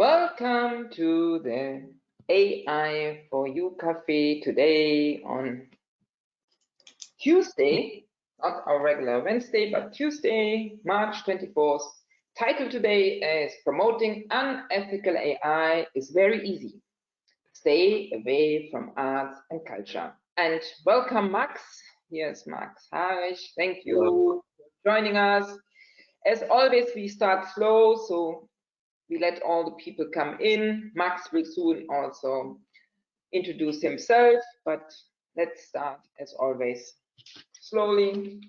Welcome to the AI4EU Café today on Tuesday, not our regular Wednesday, but Tuesday, March 24th. Title today is Promoting Unethical AI is Very Easy. Stay away from arts and culture. And welcome, Max. Here's Max Haarich. Thank you for joining us. As always, we start slow, so we let all the people come in. Max will soon also introduce himself, but let's start as always slowly.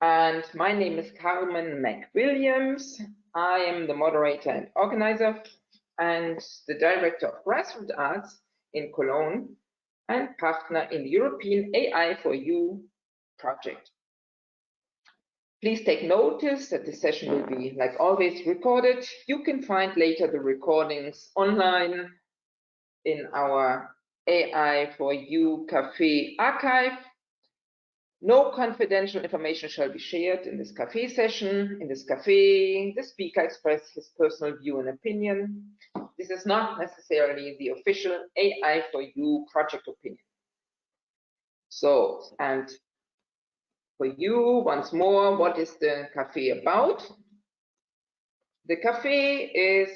And my name is Carmen McWilliams. I am the moderator and organizer and the director of grassroots arts in Cologne and partner in the European AI4EU project. Please take notice that the session will be, like always, recorded. You can find later the recordings online in our AI4EU Café archive. No confidential information shall be shared in this café session. In this café, the speaker expresses his personal view and opinion. This is not necessarily the official AI4EU project opinion. So, and for you, once more, what is the café about? The café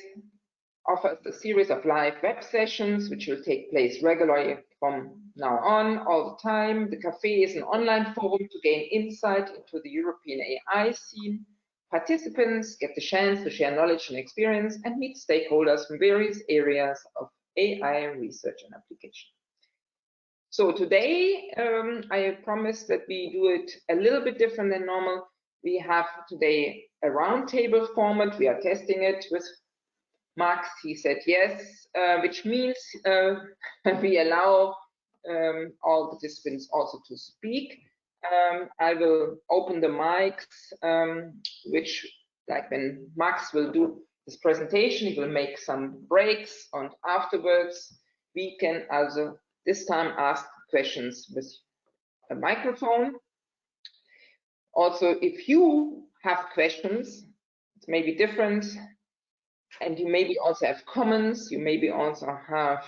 offers a series of live web sessions which will take place regularly from now on, all the time. The café is an online forum to gain insight into the European AI scene. Participants get the chance to share knowledge and experience and meet stakeholders from various areas of AI research and application. So today, I promised that we do it a little bit different than normal. We have today a roundtable format. We are testing it with Max. He said yes, which means we allow all participants also to speak. I will open the mics, which, like when Max will do this presentation, he will make some breaks, and afterwards we can also this time ask questions with a microphone. Also, if you have questions, it may be different, and you maybe also have comments, you maybe also have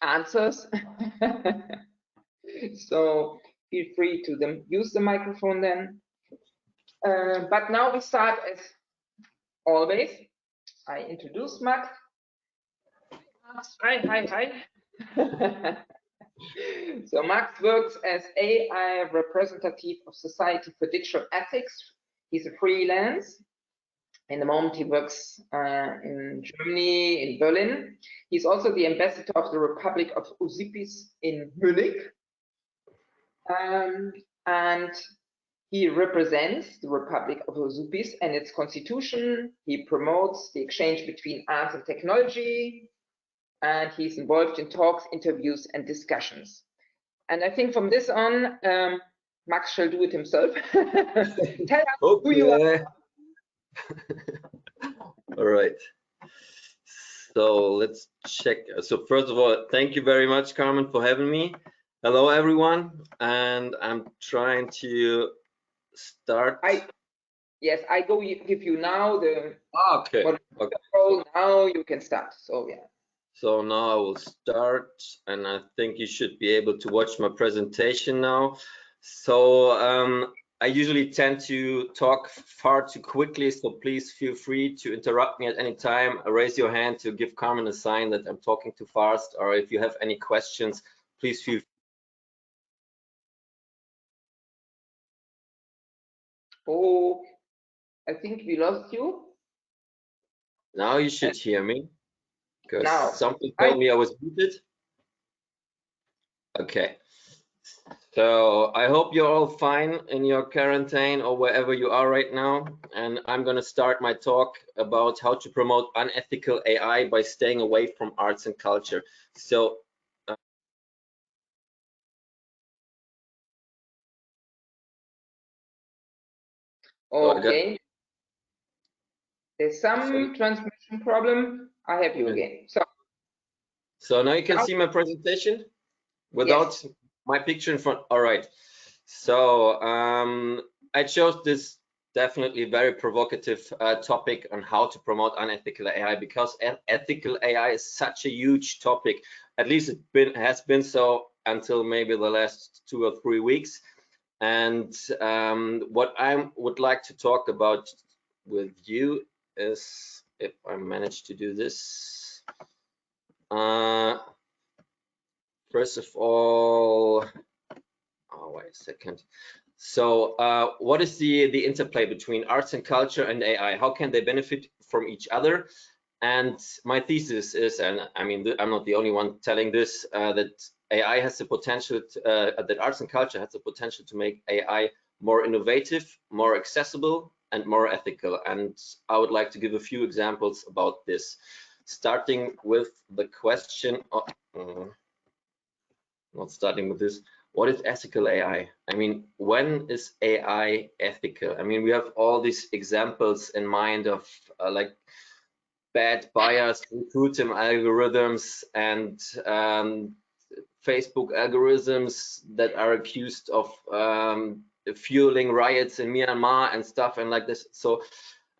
answers. So feel free to use the microphone then. But now we start as always. I introduce Max. Hi. So Max works as AI representative of Society for Digital Ethics. He's a freelance. In the moment, he works in Germany, in Berlin. He's also the ambassador of the Republic of Užupis in Munich. And he represents the Republic of Užupis and its constitution. He promotes the exchange between arts and technology. And he's involved in talks, interviews, and discussions. And I think from this on, Max shall do it himself. Tell us who you are. All right. So let's check. So first of all, thank you very much, Carmen, for having me. Hello, everyone. And I'm trying to start. Yes, I give you now the. Okay. Now you can start. So yeah. So now I will start, and I think you should be able to watch my presentation now. So I usually tend to talk far too quickly, so please feel free to interrupt me at any time. Raise your hand to give Carmen a sign that I'm talking too fast, or if you have any questions, please feel free. Oh, I think we lost you. Now you should hear me. Now, something told me I was muted. Okay, so I hope you're all fine in your quarantine or wherever you are right now. And I'm going to start my talk about how to promote unethical AI by staying away from arts and culture. So okay. There's some transmission problem. I have you again. So now you can see my presentation without my picture in front. All right. So I chose this definitely a very provocative topic on how to promote unethical AI, because ethical AI is such a huge topic. At least it has been so until maybe the last 2 or 3 weeks. And what I would like to talk about with you is, if I manage to do this, first of all, oh, wait a second. So what is the interplay between arts and culture and AI? How can they benefit from each other? And my thesis is, and I mean, I'm not the only one telling this, that AI has the potential, that arts and culture has the potential to make AI more innovative, more accessible, and more ethical. And I would like to give a few examples about this, starting with the question of, not starting with this, what is ethical AI? I mean, when is AI ethical? I mean, we have all these examples in mind of like bad bias, recruiting algorithms, and Facebook algorithms that are accused of fueling riots in Myanmar and stuff and like this. So,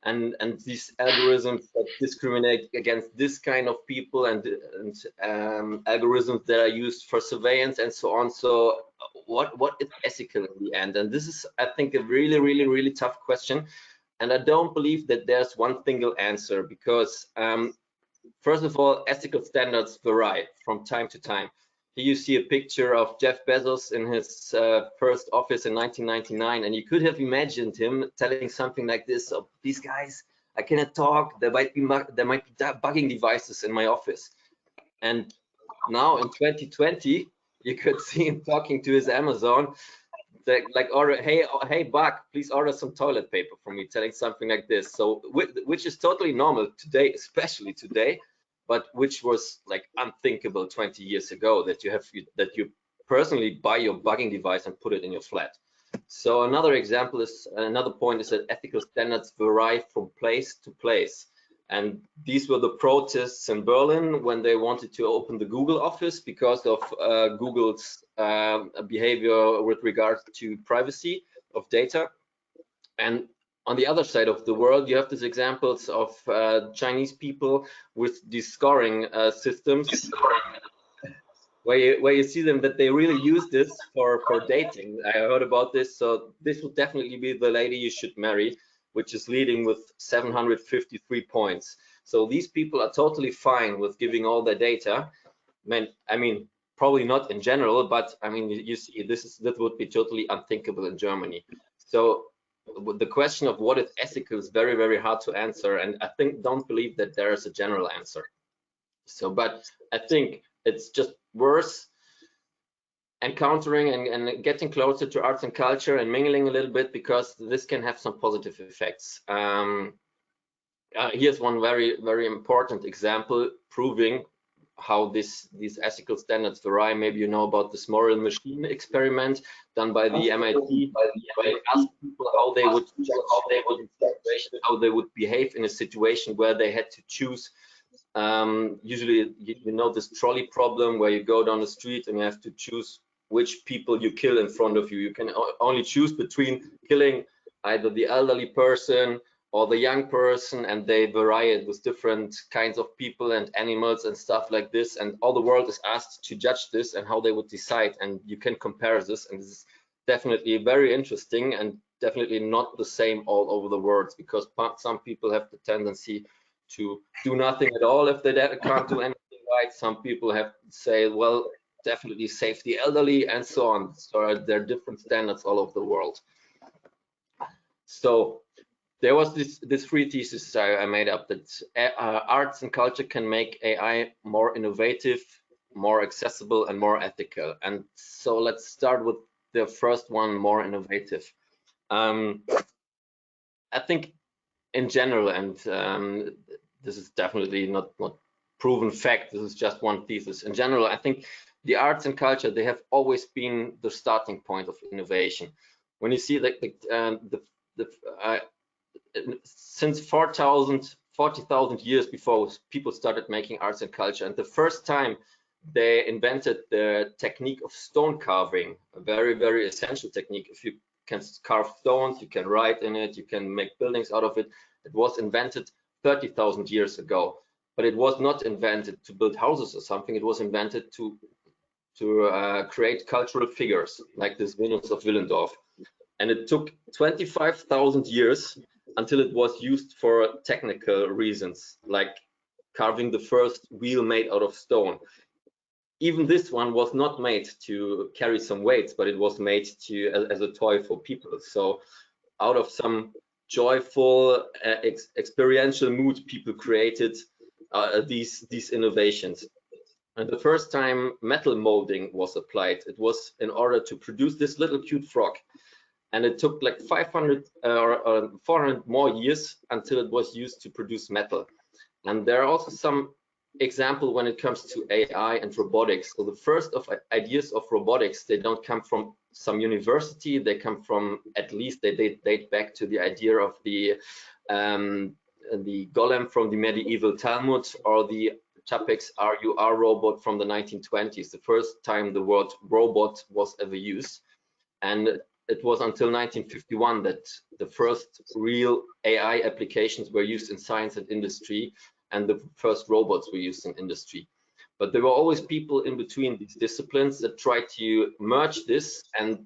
and these algorithms that discriminate against this kind of people, and algorithms that are used for surveillance and so on. So what is ethical in the end? And this is, I think, a really tough question. And I don't believe that there's one single answer, because first of all, ethical standards vary from time to time. Here you see a picture of Jeff Bezos in his first office in 1999, and you could have imagined him telling something like this: "Oh, these guys, I cannot talk. There might be bugging devices in my office." And now in 2020, you could see him talking to his Amazon, like, order, hey Buck, please order some toilet paper for me, telling something like this. So which is totally normal today, especially today, but which was like unthinkable 20 years ago, that you personally buy your bugging device and put it in your flat. So another point is that ethical standards vary from place to place. And these were the protests in Berlin when they wanted to open the Google office because of Google's behavior with regard to privacy of data. And on the other side of the world, you have these examples of Chinese people with these scoring systems, where you see them that they really use this for dating. I heard about this, so this would definitely be the lady you should marry, which is leading with 753 points. So these people are totally fine with giving all their data. I mean, probably not in general, but I mean, you see, that would be totally unthinkable in Germany. So the question of what is ethical is very hard to answer, and I don't believe that there is a general answer. So, but I think it's just worth encountering and getting closer to arts and culture and mingling a little bit, because this can have some positive effects. Here's one very important example proving how these ethical standards vary. Maybe you know about this moral machine experiment done by the MIT, where they asked people how they would behave in a situation where they had to choose. Usually, you know, this trolley problem where you go down the street and you have to choose which people you kill in front of you. You can only choose between killing either the elderly person or the young person, and they vary it with different kinds of people and animals and stuff like this. And all the world is asked to judge this and how they would decide, and you can compare this. And this is definitely very interesting and definitely not the same all over the world, because some people have the tendency to do nothing at all if they can't do anything right. Some people have to say, well, definitely save the elderly and so on. So there are different standards all over the world. So there was this free thesis I made up, that arts and culture can make AI more innovative, more accessible, and more ethical. And so let's start with the first one, more innovative. I think in general, and this is definitely not proven fact, this is just one thesis. In general, I think the arts and culture, they have always been the starting point of innovation. When you see that since 40,000 years before, people started making arts and culture, and the first time they invented the technique of stone carving, a very essential technique. If you can carve stones, you can write in it, you can make buildings out of it. It was invented 30,000 years ago, but it was not invented to build houses or something. It was invented to create cultural figures like this Venus of Willendorf. And it took 25,000 years until it was used for technical reasons, like carving the first wheel made out of stone. Even this one was not made to carry some weights, but it was made as a toy for people. So out of some joyful experiential mood, people created these innovations. And the first time metal molding was applied, it was in order to produce this little cute frog. And it took like 500 or 400 more years until it was used to produce metal. And there are also some example when it comes to AI and robotics. So the first of ideas of robotics, they don't come from some university, they come from, at least they date back to the idea of the golem from the medieval Talmud, or the Chapex RUR robot from the 1920s, the first time the word robot was ever used. And it was until 1951 that the first real AI applications were used in science and industry, and the first robots were used in industry. But there were always people in between these disciplines that tried to merge this, and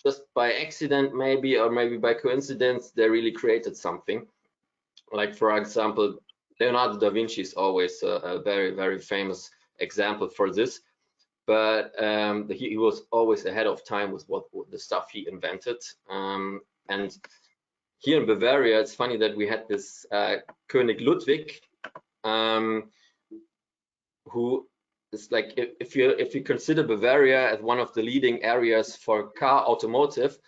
just by accident maybe, or maybe by coincidence, they really created something. Like, for example, Leonardo da Vinci is always a very, very famous example for this. But he was always ahead of time with what the stuff he invented. And here in Bavaria, it's funny that we had this König Ludwig, who is like, if you consider Bavaria as one of the leading areas for car automotive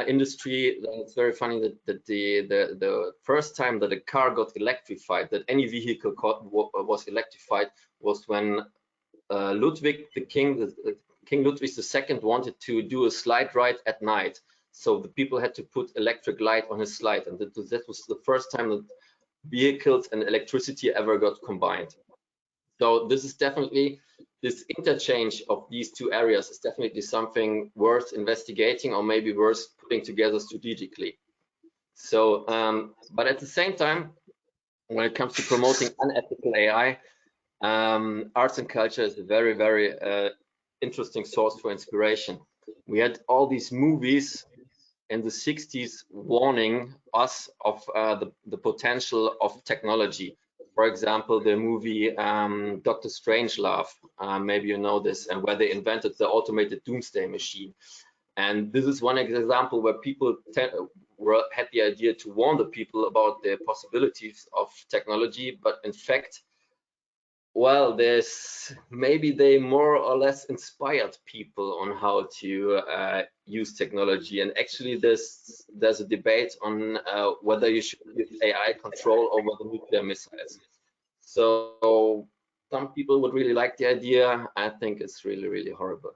industry, then it's very funny that the first time that a car got electrified, that any vehicle was electrified, was when Ludwig the King, King Ludwig II, wanted to do a slide ride at night. So the people had to put electric light on his slide, and that was the first time that vehicles and electricity ever got combined. So this is definitely, this interchange of these two areas is definitely something worth investigating, or maybe worth putting together strategically. So, but at the same time, when it comes to promoting unethical AI, arts and culture is a very, very interesting source for inspiration. We had all these movies in the 60s warning us of the potential of technology. For example, the movie Dr. Strangelove, maybe you know this, and where they invented the automated doomsday machine. And this is one example where people had the idea to warn the people about the possibilities of technology, but in fact, well, maybe they more or less inspired people on how to use technology. And actually, there's a debate on whether you should use AI control over the nuclear missiles. So some people would really like the idea. I think it's really, really horrible.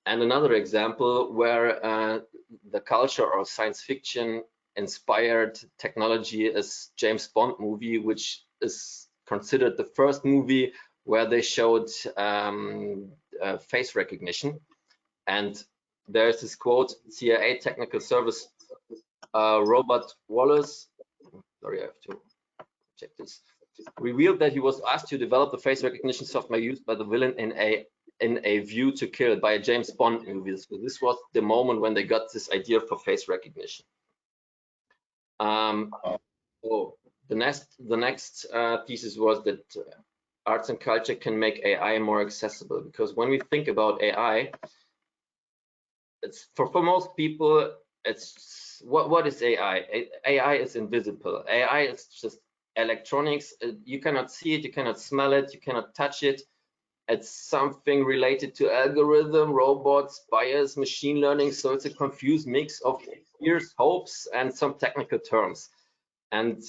And another example where the culture or science fiction inspired technology is James Bond movie, which is considered the first movie where they showed face recognition. And there's this quote: CIA technical service Robert Wallace, sorry, I have to check this, revealed that he was asked to develop the face recognition software used by the villain in a View to Kill by a James Bond movie. So this was the moment when they got this idea for face recognition. So the next thesis was that arts and culture can make AI more accessible, because when we think about AI, it's for most people, it's what is AI? AI is invisible. AI is just electronics. You cannot see it, you cannot smell it, you cannot touch it. It's something related to algorithm, robots, bias, machine learning. So it's a confused mix of fears, hopes, and some technical terms. And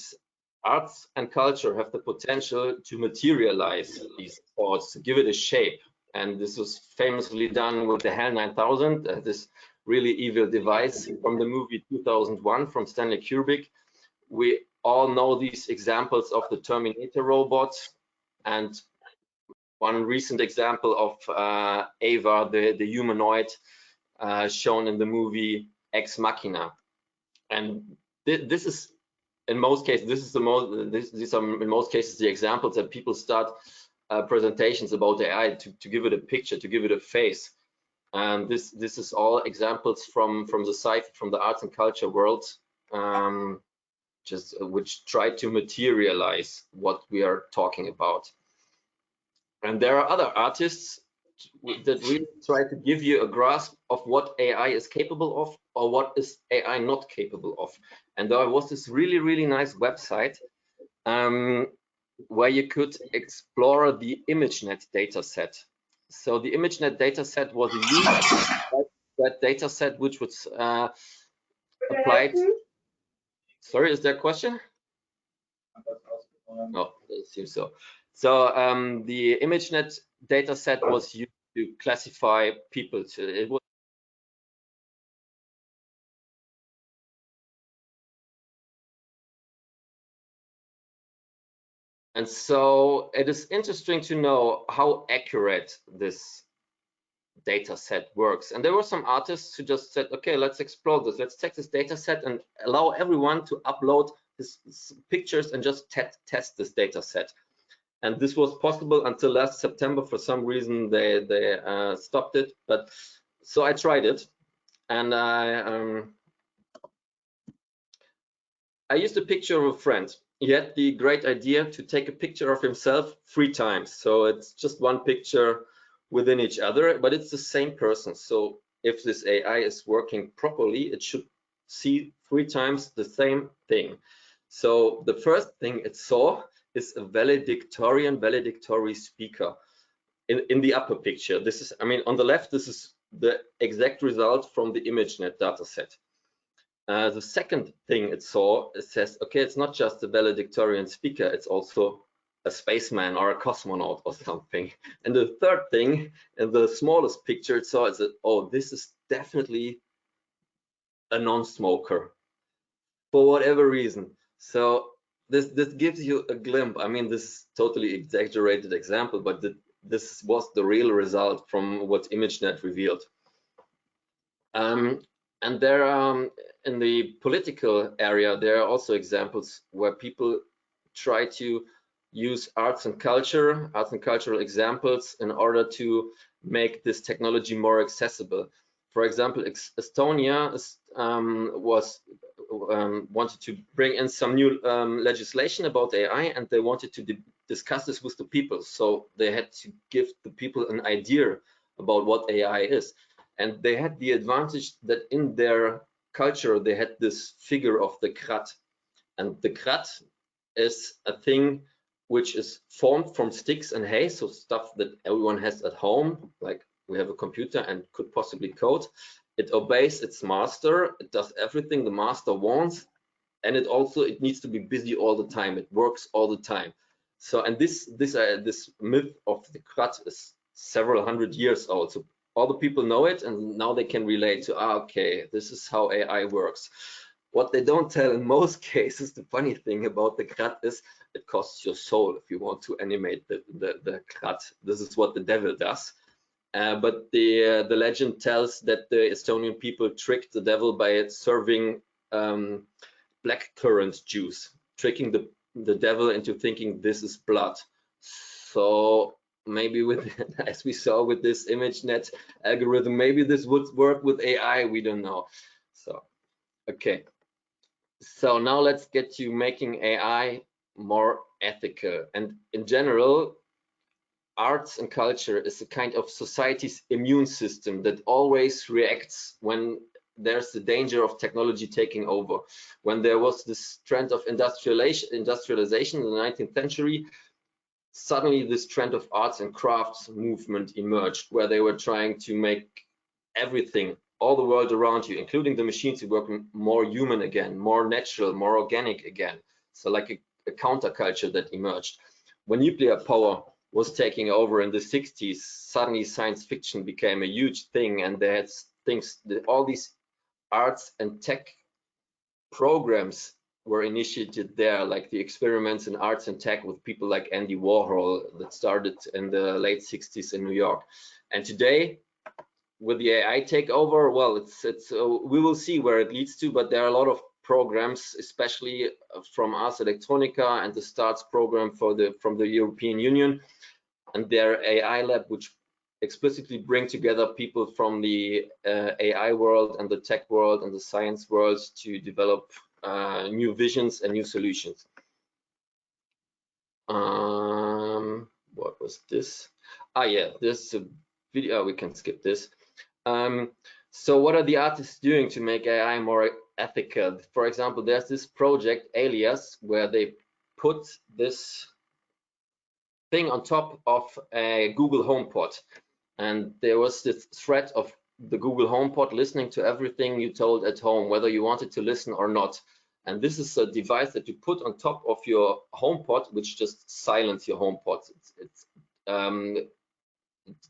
arts and culture have the potential to materialize these thoughts, to give it a shape. And this was famously done with the HAL 9000, this really evil device from the movie 2001 from Stanley Kubrick. We all know these examples of the Terminator robot, and one recent example of Ava, the humanoid shown in the movie ex machina. And this is in most cases, these are in most cases the examples that people start presentations about AI to give it a picture, to give it a face. And this is all examples from the site, from the arts and culture world, which try to materialize what we are talking about. And there are other artists that really try to give you a grasp of what AI is capable of, or what is AI not capable of. And there was this really nice website where you could explore the ImageNet dataset. So the ImageNet dataset was a huge that dataset which was applied. Sorry, is there a question? Oh, it seems so. So the ImageNet dataset was used to classify people. It was and so it is interesting to know how accurate this data set works. And there were some artists who just said, okay, let's explore this. Let's take this data set and allow everyone to upload his pictures and just test this data set. And this was possible until last September. For some reason, they stopped it. But so I tried it, and I used a picture of a friend. He had the great idea to take a picture of himself 3 times. So it's just one picture within each other, but it's the same person. So if this AI is working properly, it should see 3 times the same thing. So the first thing it saw is a valedictory speaker in the upper picture. This is, I mean, on the left, this is the exact result from the ImageNet dataset. The second thing it saw, it says, okay, it's not just a valedictorian speaker, it's also a spaceman or a cosmonaut or something. And the third thing, in the smallest picture it saw, is that, oh, this is definitely a non-smoker for whatever reason. So this gives you a glimpse. I mean, this is totally exaggerated example, but this was the real result from what ImageNet revealed. And there are, in the political area, there are also examples where people try to use arts and cultural examples in order to make this technology more accessible. For example, Estonia wanted to bring in some new legislation about AI, and they wanted to discuss this with the people. So they had to give the people an idea about what AI is. And they had the advantage that in their culture, they had this figure of the krat. And the krat is a thing which is formed from sticks and hay, so stuff that everyone has at home, like we have a computer and could possibly code. It obeys its master, it does everything the master wants, and it needs to be busy all the time. It works all the time. So, and this myth of the krat is several hundred years old. So all the people know it, and now they can relate to, okay, this is how AI works. What they don't tell in most cases, the funny thing about the krat is it costs your soul if you want to animate the krat. This is what the devil does. But the legend tells that the Estonian people tricked the devil by serving blackcurrant juice, tricking the devil into thinking this is blood. So maybe with, as we saw with this ImageNet algorithm, maybe this would work with AI, we don't know. So, okay. So now let's get to making AI more ethical. And in general, arts and culture is a kind of society's immune system that always reacts when there's the danger of technology taking over. When there was this trend of industrialization in the 19th century, suddenly this trend of arts and crafts movement emerged, where they were trying to make everything, all the world around you, including the machines you work, more human again, more natural, more organic again. So like a counterculture that emerged. When nuclear power was taking over in the 60s, suddenly science fiction became a huge thing, and they had things, all these arts and tech programs were initiated there, like the experiments in arts and tech with people like Andy Warhol that started in the late 60s in New York. And today, with the AI takeover, well, we will see where it leads to, but there are a lot of programs, especially from Ars Electronica and the STARTS program from the European Union and their AI lab, which explicitly bring together people from the AI world and the tech world and the science world to develop new visions and new solutions. What was this? Yeah, this is a video. We can skip this. So what are the artists doing to make AI more ethical? For example, there's this project Alias where they put this thing on top of a Google HomePod, and there was this thread of the Google HomePod listening to everything you told at home, whether you wanted to listen or not. And this is a device that you put on top of your HomePod, which just silences your HomePod. It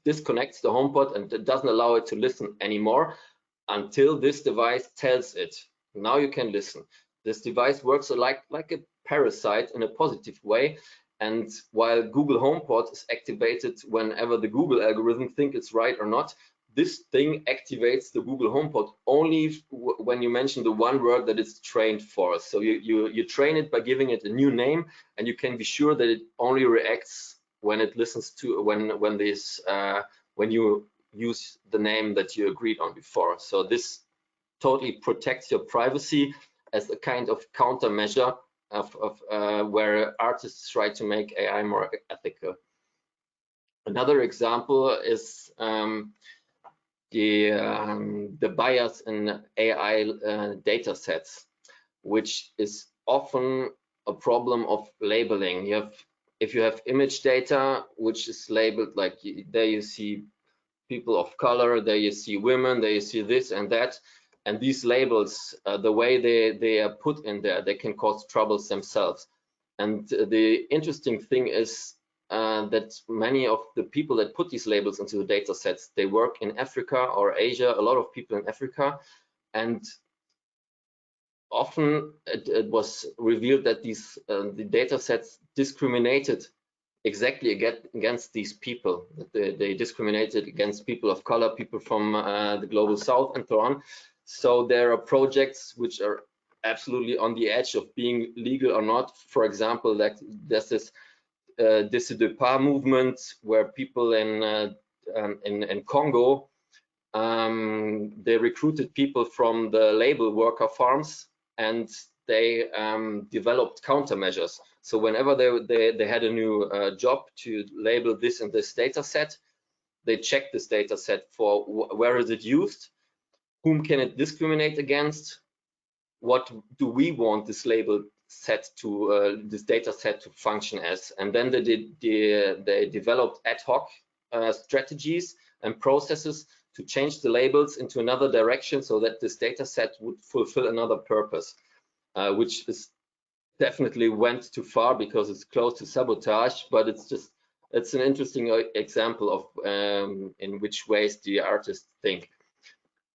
disconnects the HomePod and it doesn't allow it to listen anymore until this device tells it, now you can listen. This device works like a parasite in a positive way. And while Google HomePod is activated whenever the Google algorithm thinks it's right or not, this thing activates the Google HomePod only when you mention the one word that it's trained for. So you train it by giving it a new name, and you can be sure that it only reacts when it listens to when you use the name that you agreed on before. So this totally protects your privacy as a kind of countermeasure of where artists try to make AI more ethical. Another example is the bias in AI data sets, which is often a problem of labeling. If you have image data which is labeled like, there you see people of color, there you see women, there you see this and that, and these labels, the way they are put in there, they can cause troubles themselves. And the interesting thing is that many of the people that put these labels into the data sets, they work in Africa or Asia, a lot of people in Africa, and often it was revealed that these the data sets discriminated exactly against these people. They discriminated against people of color, people from the global south, and so on. So there are projects which are absolutely on the edge of being legal or not. For example, like there's this Décide Pas movement where people in Congo, they recruited people from the label worker farms, and they developed countermeasures. So whenever they had a new job to label this and this data set, they checked this data set for where is it used, whom can it discriminate against, what do we want this label set to this data set to function as, and then they developed ad hoc strategies and processes to change the labels into another direction so that this data set would fulfill another purpose, which is definitely went too far because it's close to sabotage, but it's an interesting example of in which ways the artists think.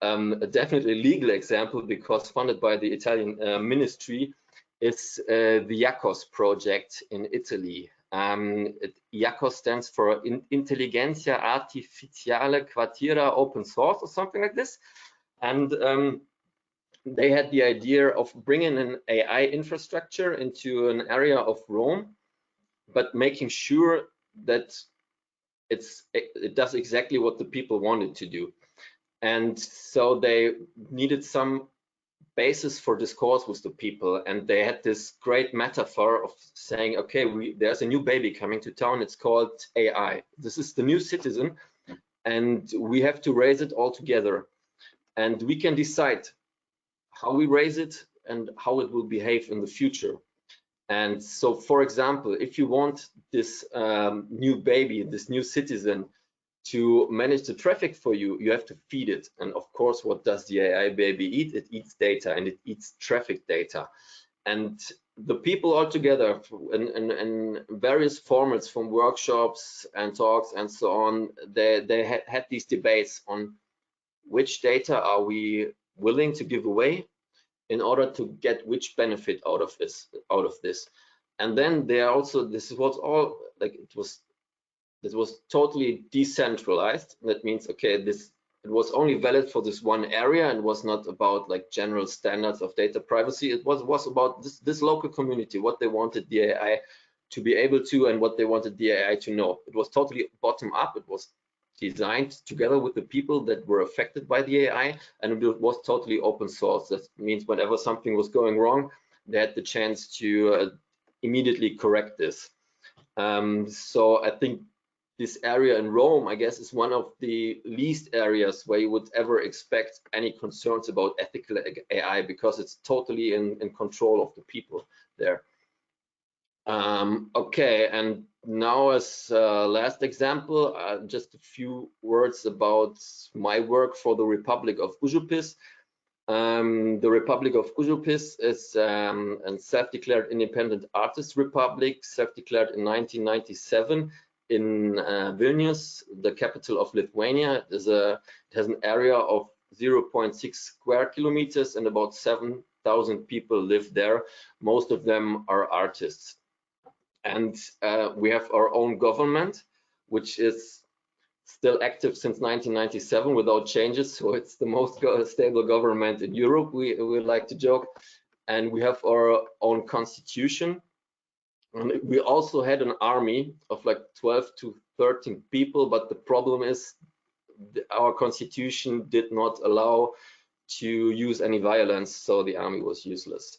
A definitely legal example, because funded by the Italian ministry, is the IACOS project in Italy. IACOS stands for Intelligencia Artificiale Quartiera Open Source or something like this. And they had the idea of bringing an AI infrastructure into an area of Rome, but making sure that it does exactly what the people wanted to do. And so they needed some basis for discourse with the people, and they had this great metaphor of saying, okay, there's a new baby coming to town, it's called AI. This is the new citizen, and we have to raise it all together. And we can decide how we raise it and how it will behave in the future. And so, for example, if you want this new baby, this new citizen, to manage the traffic for you, you have to feed it. And of course, what does the AI baby eat? It eats data, and it eats traffic data. And the people all together in various formats, from workshops and talks and so on, they had these debates on which data are we willing to give away in order to get which benefit out of this. And then there also, this was all like, it was totally decentralized. That means, okay, this it was only valid for this one area and was not about like general standards of data privacy. It was about this local community, what they wanted the AI to be able to and what they wanted the AI to know. It was totally bottom up. It was designed together with the people that were affected by the AI, and it was totally open source. That means whenever something was going wrong, they had the chance to immediately correct this. So I think this area in Rome, I guess, is one of the least areas where you would ever expect any concerns about ethical AI, because it's totally in control of the people there. Okay, and now as last example, just a few words about my work for the Republic of Užupis. The Republic of Užupis is a self-declared independent artist republic, self-declared in 1997 in Vilnius, the capital of Lithuania. It has an area of 0.6 square kilometers and about 7,000 people live there. Most of them are artists. And we have our own government, which is still active since 1997 without changes. So it's the most stable government in Europe, we like to joke. And we have our own constitution. And we also had an army of like 12 to 13 people, but the problem is our constitution did not allow to use any violence, so the army was useless.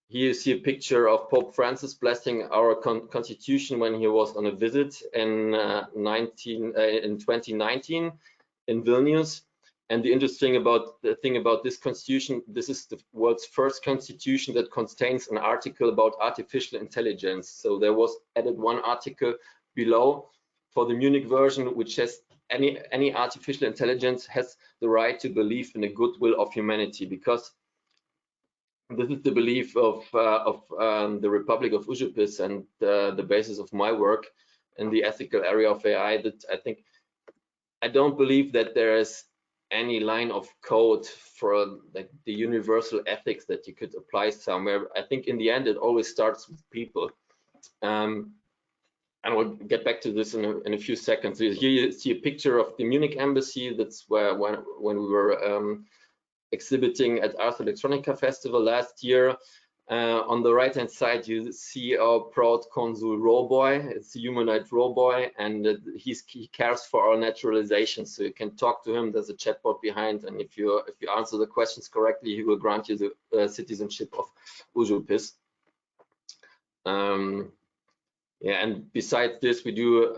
Here you see a picture of Pope Francis blessing our constitution when he was on a visit in 2019 in Vilnius. And the interesting thing about this constitution, this is the world's first constitution that contains an article about artificial intelligence. So there was added one article below for the Munich version, which says any artificial intelligence has the right to believe in the goodwill of humanity, because this is the belief of the Republic of Užupis and the basis of my work in the ethical area of AI. That I don't believe that there is any line of code for like the universal ethics that you could apply somewhere. I think in the end it always starts with people. And we'll get back to this in a few seconds. Here you see a picture of the Munich Embassy. That's where when we were exhibiting at Ars Electronica Festival last year. On the right hand side you see our proud consul Roboy. It's a humanoid Roboy, and he cares for our naturalization, so you can talk to him. There's a chatbot behind, and if you answer the questions correctly, he will grant you the citizenship of Užupis. Yeah, and besides this, we do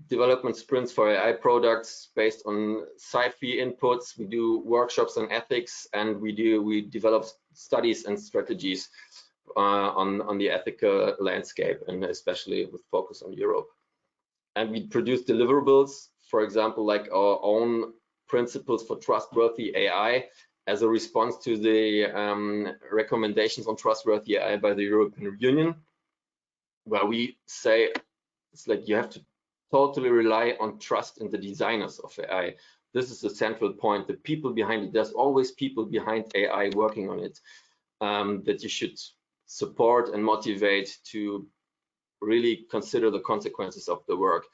development sprints for AI products based on sci-fi inputs. We do workshops on ethics, and we develop studies and strategies on the ethical landscape, and especially with focus on Europe. And we produce deliverables, for example, like our own principles for trustworthy AI as a response to the recommendations on trustworthy AI by the European Union, where we say it's like you have to totally rely on trust in the designers of AI. This is the central point, the people behind it. There's always people behind AI working on it that you should support and motivate to really consider the consequences of the work,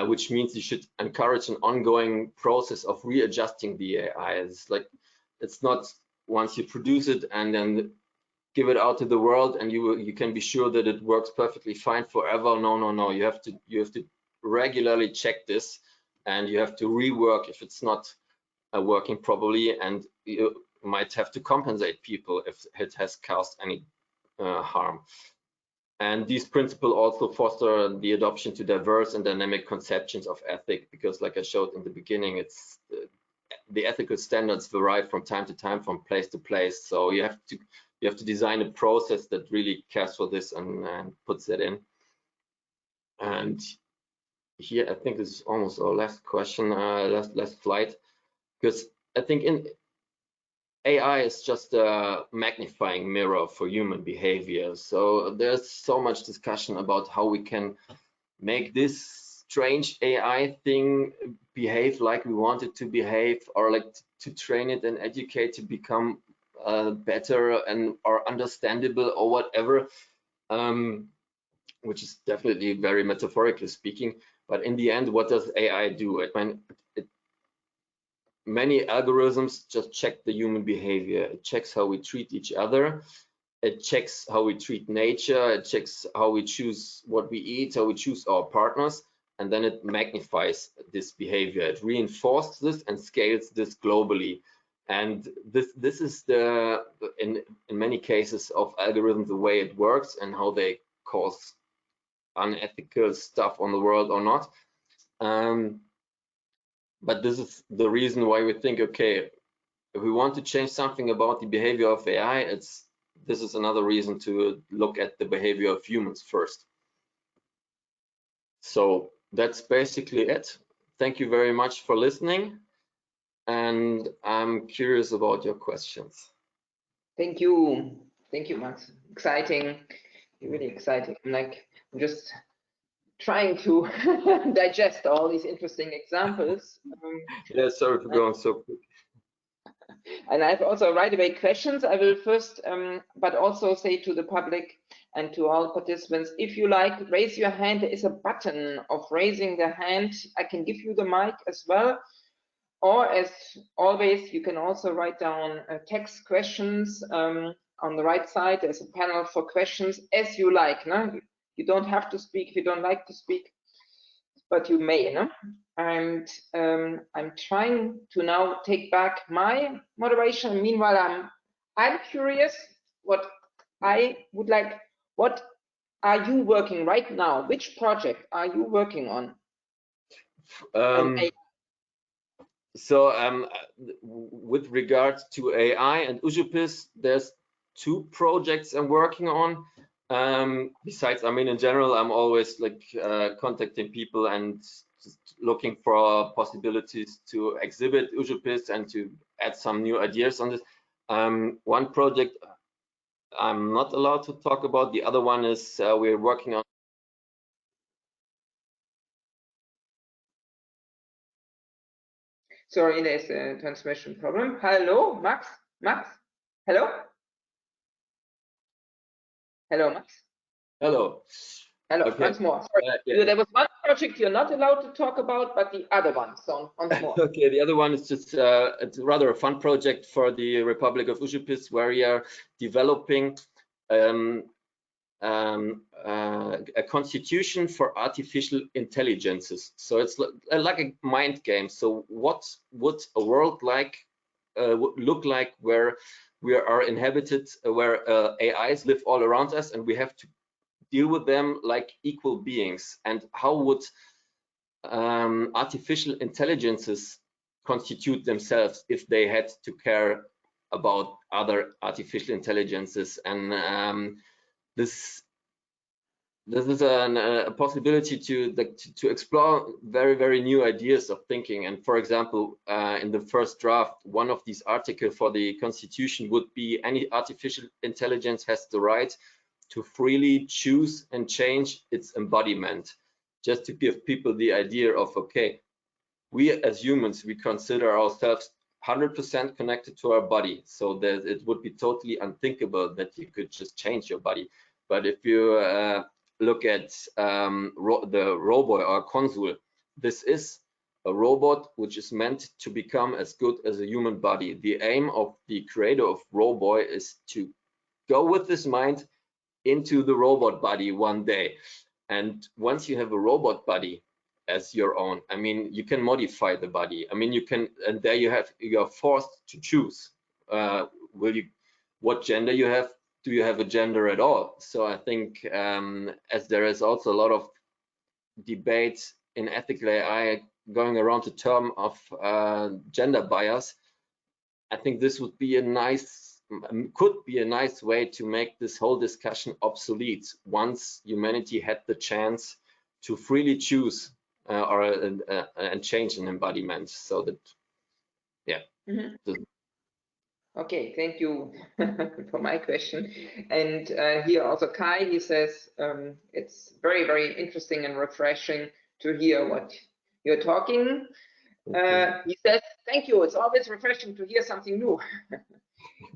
which means you should encourage an ongoing process of readjusting the AI. It's not once you produce it and then give it out to the world and you can be sure that it works perfectly fine forever. No. You have to regularly check this, and you have to rework if it's not working properly, and you might have to compensate people if it has caused any harm. And these principles also foster the adoption to diverse and dynamic conceptions of ethics, because like I showed in the beginning, it's the ethical standards vary from time to time, from place to place. So you have to design a process that really cares for this and puts that in. And here I think this is almost our last question, last slide, because I think in AI is just a magnifying mirror for human behavior. So there's so much discussion about how we can make this strange AI thing behave like we want it to behave, or like to train it and educate to become better and or understandable or whatever, which is definitely very metaphorically speaking. But in the end, what does AI do? I mean, many algorithms just check the human behavior. It checks how we treat each other. It checks how we treat nature. It checks how we choose what we eat, how we choose our partners, and then it magnifies this behavior. It reinforces this and scales this globally. And this is in many cases of algorithms the way it works and how they cause unethical stuff on the world or not. But this is the reason why we think, okay, if we want to change something about the behavior of AI, this is another reason to look at the behavior of humans first. So that's basically it. Thank you very much for listening, and I'm curious about your questions. Thank you, Max. Exciting, really exciting. I'm just trying to digest all these interesting examples. Yeah, sorry for going so quick. And I have also right away questions. I will first, but also say to the public and to all participants, if you like, raise your hand. There is a button of raising the hand. I can give you the mic as well. Or as always, you can also write down text questions on the right side. There's a panel for questions as you like. No? You don't have to speak if you don't like to speak, but you may. No? And I'm trying to now take back my moderation. Meanwhile, I'm curious what I would like. What are you working right now? Which project are you working on? So with regards to AI and Užupis, there's 2 projects I'm working on. Besides, I mean, in general, I'm always like contacting people and just looking for possibilities to exhibit Užupis and to add some new ideas on this. One project I'm not allowed to talk about. The other one is we're working on. Sorry, there's a transmission problem. Hello, Max? Max? Hello? Hello, Max? Hello. Hello, Okay. once more. Sorry. Yeah. There was one project you're not allowed to talk about, but the other one, so once more. Okay, the other one is just it's rather a fun project for the Republic of Užupis, where we are developing a constitution for artificial intelligences. So it's like a mind game. So what would a world look like where we are inhabited, where AIs live all around us, and we have to deal with them like equal beings? And how would artificial intelligences constitute themselves if they had to care about other artificial intelligences? And this is a possibility to explore very new ideas of thinking. And for example, in the first draft, one of these articles for the constitution would be any artificial intelligence has the right to freely choose and change its embodiment, just to give people the idea of, okay, we as humans, we consider ourselves 100% connected to our body, so that it would be totally unthinkable that you could just change your body. But if you look at the robot or consul, this is a robot which is meant to become as good as a human body. The aim of the creator of Roboy is to go with this mind into the robot body one day. And once you have a robot body as your own, I mean, you can modify the body. I mean, you can, and there you are forced to choose. What gender you have? Do you have a gender at all? So I think as there is also a lot of debate in ethical AI going around the term of gender bias, I think this would be could be a nice way to make this whole discussion obsolete once humanity had the chance to freely choose and change an embodiment. So that, yeah. Okay, thank you for my question. And here also Kai, he says it's very interesting and refreshing to hear what you're talking. He says, thank you, it's always refreshing to hear something new.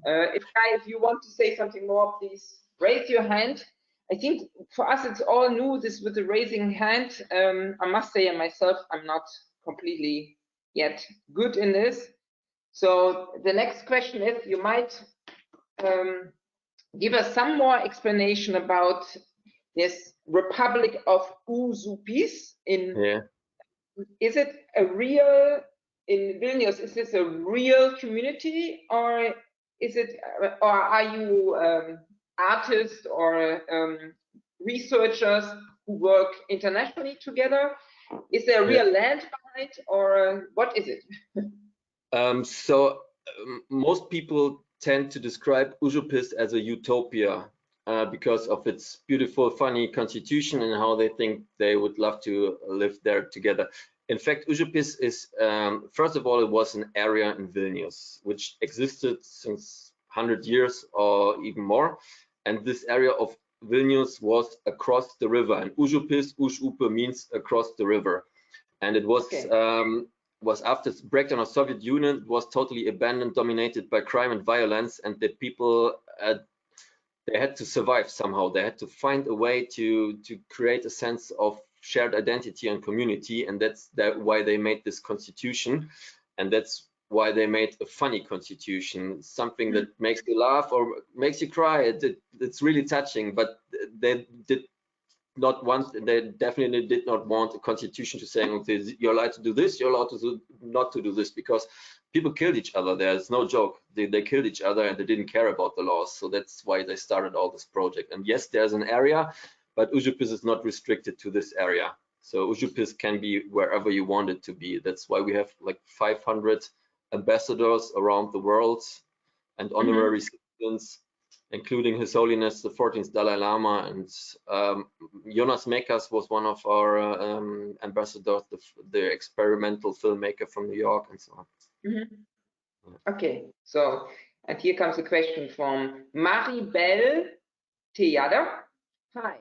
If you want to say something more, please raise your hand. I think for us it's all new, this with the raising hand. I must say myself, I'm not completely yet good in this. So the next question is, you might give us some more explanation about this Republic of Užupis in. Yeah. Is it a real, in Vilnius, is this a real community, or is it, or are you artists or researchers who work internationally together? Is there real land behind, or what is it? Most people tend to describe Užupis as a utopia because of its beautiful, funny constitution and how they think they would love to live there together. In fact, Užupis is, first of all, it was an area in Vilnius, which existed since 100 years or even more. And this area of Vilnius was across the river. And Užupis, Užupe means across the river. And it was, was after the breakdown of Soviet Union, it was totally abandoned, dominated by crime and violence. And the people, they had to survive somehow. They had to find a way to create a sense of shared identity and community, and that's why they made this constitution, and that's why they made a funny constitution, something that makes you laugh or makes you cry. It's really touching, but they did not want, they definitely did not want a constitution to say, okay, you're allowed to do this, you're allowed to not to do this, because people killed each other. There's no joke. They killed each other and they didn't care about the laws. So that's why they started all this project. And yes, there's an area, but Užupis is not restricted to this area. So Užupis can be wherever you want it to be. That's why we have like 500 ambassadors around the world and honorary citizens, including His Holiness the 14th Dalai Lama, and Jonas Mekas was one of our ambassadors, the experimental filmmaker from New York, and so on. Okay, so, and here comes a question from Maribel Tejada. Hi,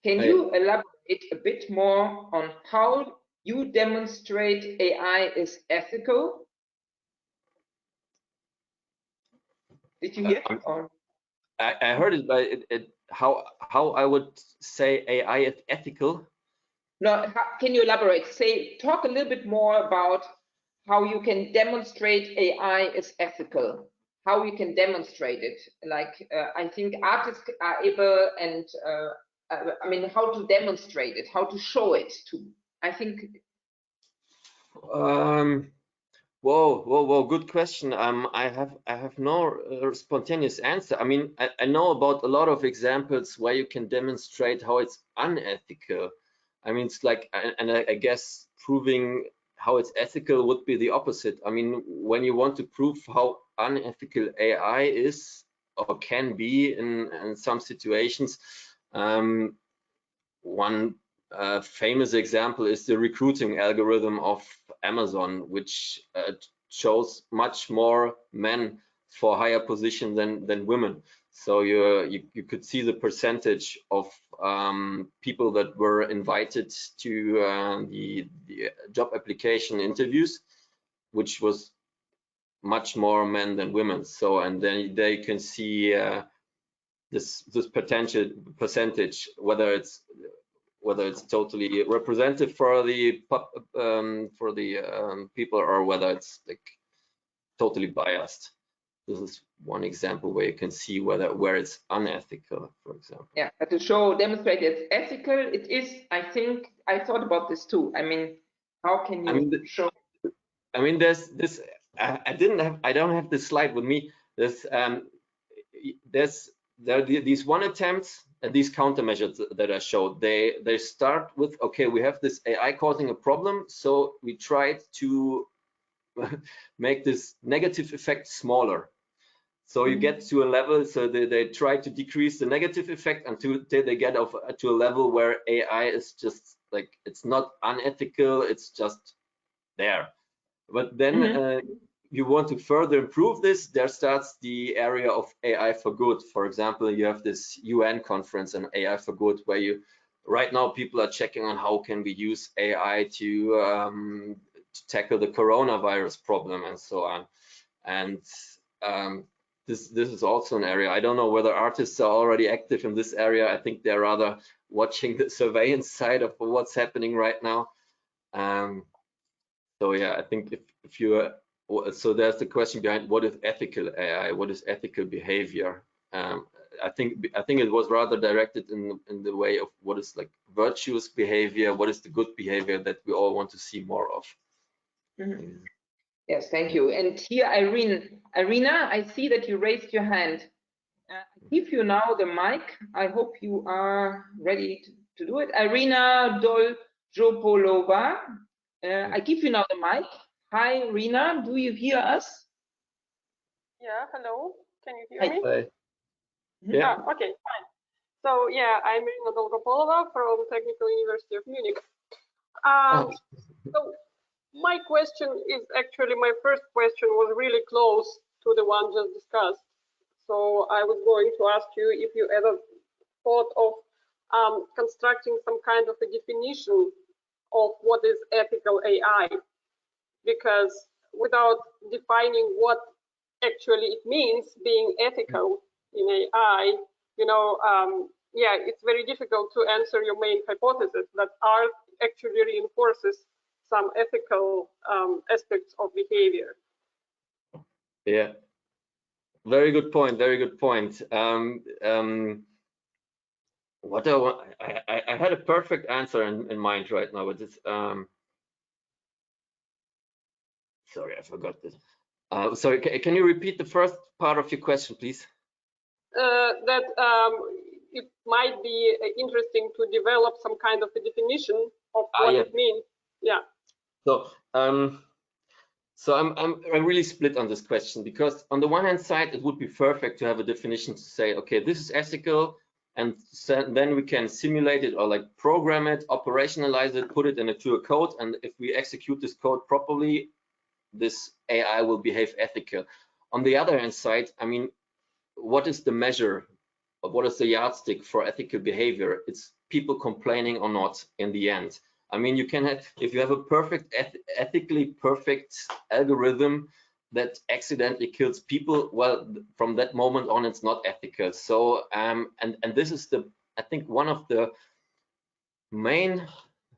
can you elaborate a bit more on how you demonstrate AI is ethical? Did you hear? I heard it, but how I would say AI is ethical. No, can you elaborate? Talk a little bit more about how you can demonstrate AI is ethical. How you can demonstrate it. Like I think artists are able, and I mean, how to demonstrate it, how to show it to. I think. Whoa, good question. I have no spontaneous answer. I mean, I know about a lot of examples where you can demonstrate how it's unethical. I mean, it's like, and I guess proving how it's ethical would be the opposite. I mean, when you want to prove how unethical AI is or can be in some situations, one famous example is the recruiting algorithm of Amazon, which shows much more men for higher position than women. So you could see the percentage of people that were invited to the job application interviews, which was much more men than women. So, and then they can see this potential percentage, whether it's totally representative for the people, or whether it's like totally biased. This is one example where you can see where it's unethical, for example. Yeah, but to demonstrate it's ethical, it is. I think I thought about this too. I mean, how can you show? I mean, there's this. I don't have this slide with me. There are these one attempts and these countermeasures that I showed. They start with, okay, we have this AI causing a problem, so we tried to make this negative effect smaller. So you get to a level, so they try to decrease the negative effect until they get to a level where AI is just like, it's not unethical, it's just there. But then you want to further improve this, there starts the area of AI for good. For example, you have this UN conference on AI for good, where right now people are checking on how can we use AI to tackle the coronavirus problem and so on. And this is also an area. I don't know whether artists are already active in this area. I think they're rather watching the surveillance side of what's happening right now. So yeah, I think if you so there's the question behind what is ethical AI, what is ethical behavior. I think it was rather directed in the way of what is like virtuous behavior, what is the good behavior that we all want to see more of. Mm-hmm. Yes, thank you. And here, Irina, I see that you raised your hand. I give you now the mic. I hope you are ready to do it. Irina Doljopolova, I give you now the mic. Hi, Irina, do you hear us? Yeah, hello. Can you hear me? Hi. Yeah. Okay, fine. So yeah, I'm Irina Dolgopolova from Technical University of Munich. So my question is actually, my first question was really close to the one just discussed. So I was going to ask you if you ever thought of constructing some kind of a definition of what is ethical AI, because without defining what actually it means being ethical in AI, yeah, it's very difficult to answer your main hypothesis that art actually reinforces some ethical aspects of behavior. Yeah, very good point. Very good point. What I had a perfect answer in mind right now, but it's sorry, I forgot this. Sorry, can you repeat the first part of your question, please? That it might be interesting to develop some kind of a definition of what it means. Yeah. So I'm really split on this question, because on the one hand side, it would be perfect to have a definition to say, okay, this is ethical, and then we can simulate it or like program it, operationalize it, put it into a code, and if we execute this code properly, this AI will behave ethical. On the other hand side, I mean, what is the measure of what is the yardstick for ethical behavior? It's people complaining or not in the end. I mean, you can have, if you have a perfect, ethically perfect algorithm that accidentally kills people, well, from that moment on, it's not ethical. So, and this is I think one of the main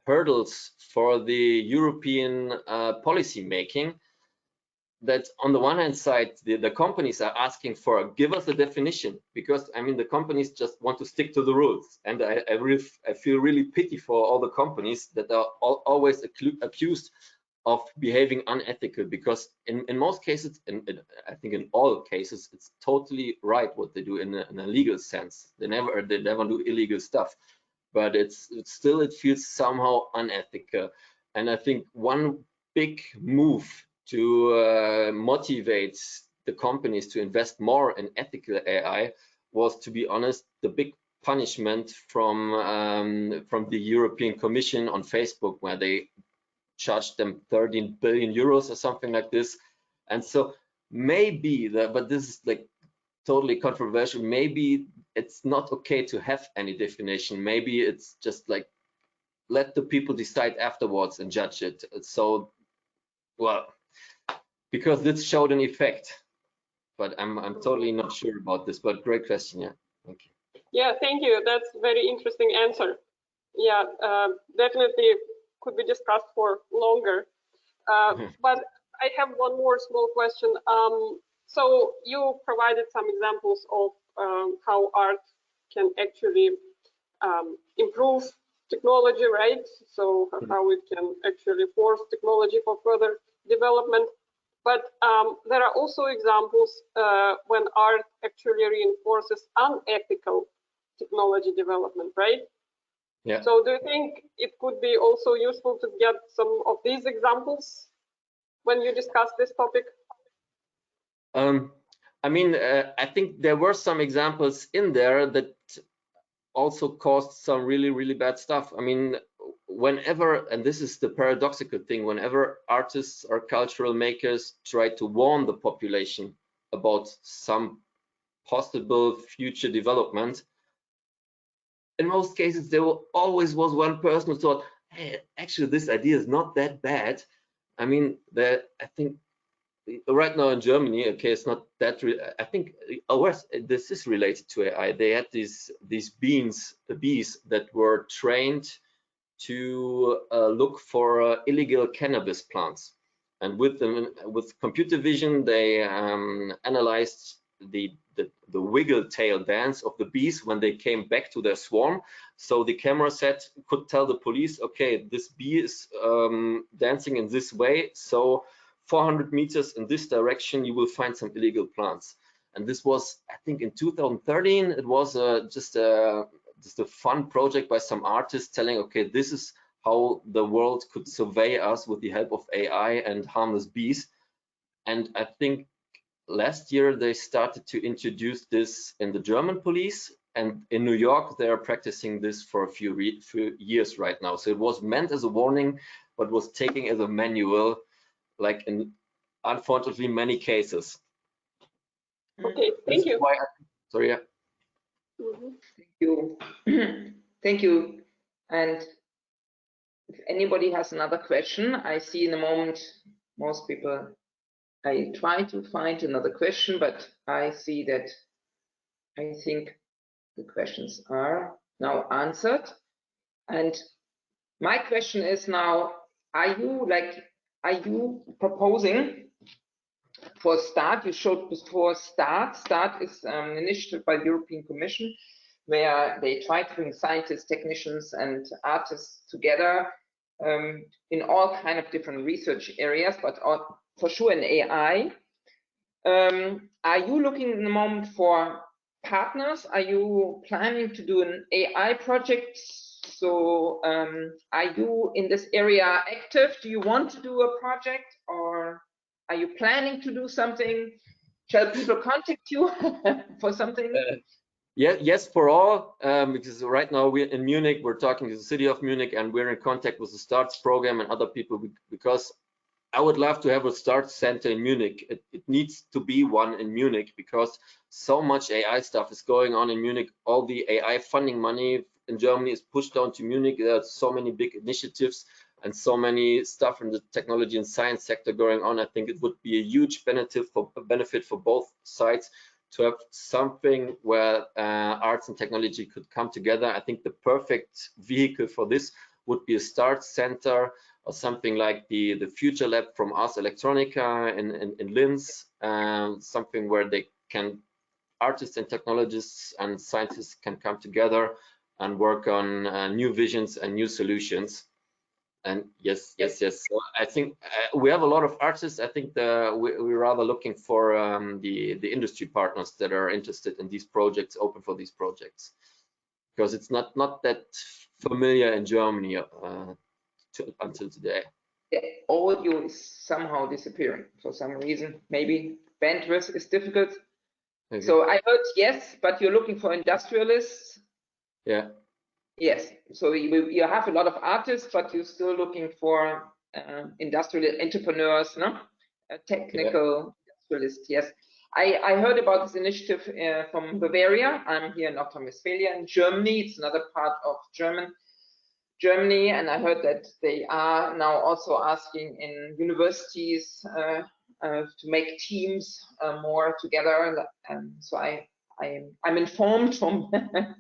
hurdles for the European policy making, that on the one hand side, the companies are asking for, give us a definition, because I mean, the companies just want to stick to the rules. And I feel really pity for all the companies that are always accused of behaving unethical, because in most cases, I think in all cases, it's totally right what they do in a legal sense. They never do illegal stuff, but it's still, it feels somehow unethical. And I think one big move to motivate the companies to invest more in ethical AI was, to be honest, the big punishment from the European Commission on Facebook, where they charged them 13 billion euros or something like this. And so maybe but this is like totally controversial, maybe it's not okay to have any definition. Maybe it's just like, let the people decide afterwards and judge it. So, well, because this showed an effect, but I'm totally not sure about this. But great question. Yeah, thank you. Yeah, thank you. That's a very interesting answer. Yeah, definitely could be discussed for longer. But I have one more small question. So you provided some examples of how art can actually improve technology, right? So how it can actually force technology for further development. But there are also examples when art actually reinforces unethical technology development, right? Yeah. So do you think it could be also useful to get some of these examples when you discuss this topic? I mean, I think there were some examples in there that also caused some really, really bad stuff. I mean, whenever, and this is the paradoxical thing, whenever artists or cultural makers try to warn the population about some possible future development, in most cases there always was one person who thought, hey, actually this idea is not that bad. I mean, I think right now in Germany, okay, it's not that. I think this is related to AI. They had these bees that were trained to look for illegal cannabis plants, And with computer vision, they analyzed the wiggle tail dance of the bees when they came back to their swarm. So the camera set could tell the police, okay, this bee is dancing in this way, so 400 meters in this direction you will find some illegal plants. And this was, I think, in 2013. It was just a fun project by some artists telling, okay, this is how the world could survey us with the help of AI and harmless bees. And I think last year they started to introduce this in the German police, and in New York they are practicing this for a few years right now. So it was meant as a warning, but was taken as a manual, like in unfortunately many cases. Okay, thank you. Sorry. Yeah. Thank you. Thank you. And if anybody has another question, I see in a moment most people. I try to find another question, but I see that I think the questions are now answered. And my question is now, are you proposing for START? You showed before START. START is an initiative by the European Commission where they try to bring scientists, technicians, and artists together in all kind of different research areas, but for sure in AI. Are you looking in the moment for partners? Are you planning to do an AI project? So are you in this area active? Do you want to do a project, or are you planning to do something? Shall people contact you for something? Yes, for all, because right now we're in Munich, we're talking to the city of Munich, and we're in contact with the STARTS program and other people, because I would love to have a START center in Munich. It needs to be one in Munich, because so much AI stuff is going on in Munich. All the AI funding money in Germany is pushed down to Munich. There are so many big initiatives and so many stuff in the technology and science sector going on. I think it would be a huge benefit for both sides to have something where arts and technology could come together. I think the perfect vehicle for this would be a START center, or something like the Future Lab from Ars Electronica in Linz, something where artists and technologists and scientists can come together and work on new visions and new solutions. And yes. So I think we have a lot of artists. I think we're rather looking for the industry partners that are interested in these projects, open for these projects, because it's not that familiar in Germany until today. The audio is somehow disappearing for some reason. Maybe bandwidth is difficult. Okay. So I heard yes, but you're looking for industrialists. Yeah. Yes. So you have a lot of artists, but you're still looking for industrial entrepreneurs, no? Technical industrialists. Yes. I heard about this initiative from Bavaria. I'm here in North Rhine-Westphalia in Germany. It's another part of Germany, and I heard that they are now also asking in universities to make teams more together. So I'm informed from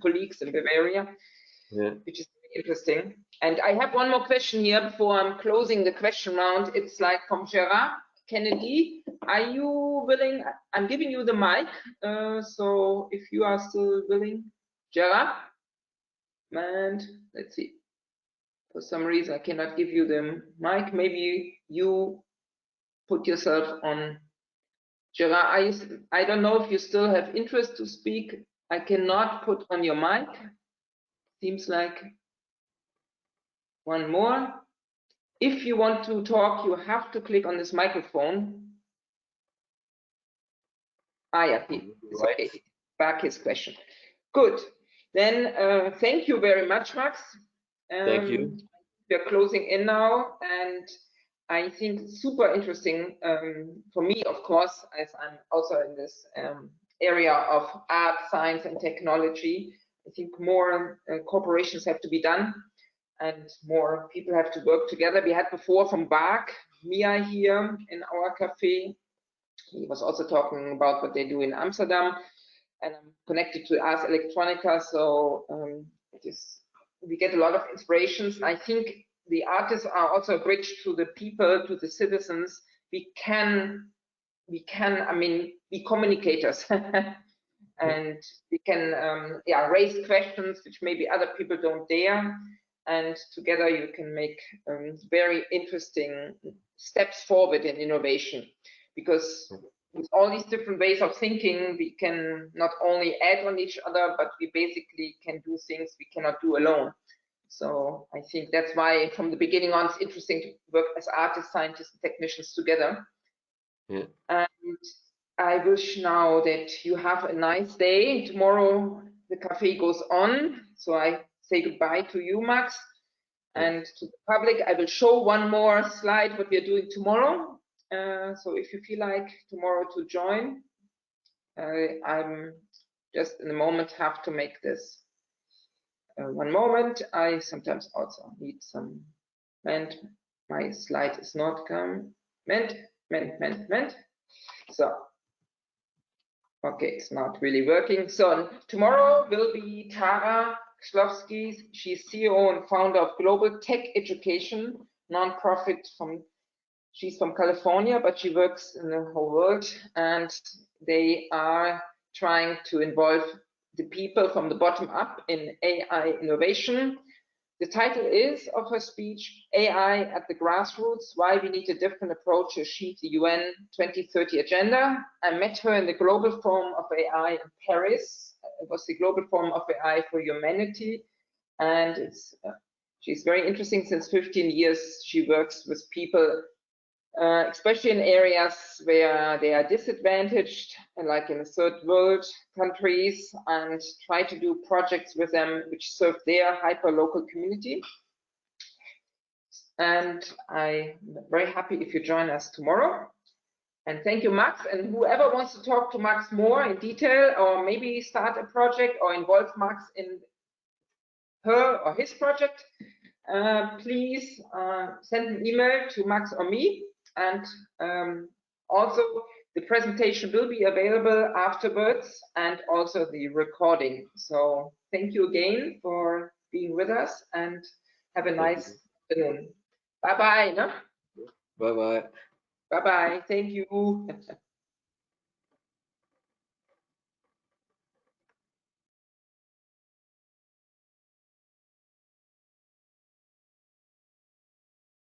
colleagues in Bavaria, which is really interesting. And I have one more question here before I'm closing the question round. It's like from Gerard Kennedy. Are you willing? I'm giving you the mic. So if you are still willing, Gerard, and let's see. For some reason, I cannot give you the mic. Maybe you put yourself on. Gerard, I don't know if you still have interest to speak. I cannot put on your mic. Seems like one more. If you want to talk, you have to click on this microphone. Yeah, it's okay. Back his question. Good. Then thank you very much, Max. Thank you. We're closing in now, and I think super interesting for me, of course, as I'm also in this area of art, science, and technology. I think more corporations have to be done, and more people have to work together. We had before from Bach, Mia here in our cafe. He was also talking about what they do in Amsterdam, and I'm connected to Ars Electronica, so we get a lot of inspirations. I think the artists are also a bridge to the people, to the citizens, we can, I mean, be communicators. And we can raise questions which maybe other people don't dare, and together you can make very interesting steps forward in innovation, because with all these different ways of thinking, we can not only add on each other, but we basically can do things we cannot do alone. So I think that's why from the beginning on it's interesting to work as artists, scientists, and technicians together. Yeah. And I wish now that you have a nice day. Tomorrow the cafe goes on, so I say goodbye to you, Max, and to the public. I will show one more slide what we are doing tomorrow. So if you feel like tomorrow to join, I'm just in a moment have to make this. One moment, I sometimes also need some, and my slide is not come. So. Okay, it's not really working. So tomorrow will be Tara Szlowski. She's CEO and founder of Global Tech Education, nonprofit she's from California, but she works in the whole world, and they are trying to involve the people from the bottom up in AI innovation. The title is of her speech, AI at the Grassroots, Why We Need a Different Approach to Achieve the UN 2030 Agenda. I met her in the Global Forum of AI in Paris. It was the Global Forum of AI for Humanity. And she's very interesting. Since 15 years, she works with people, especially in areas where they are disadvantaged, like in the third world countries, and try to do projects with them which serve their hyper-local community. And I'm very happy if you join us tomorrow. And thank you, Max. And whoever wants to talk to Max more in detail, or maybe start a project or involve Max in her or his project, please send an email to Max or me. And also the presentation will be available afterwards, and also the recording. So thank you again for being with us, and have a nice afternoon. Bye-bye. No? Bye-bye. Bye-bye. Thank you.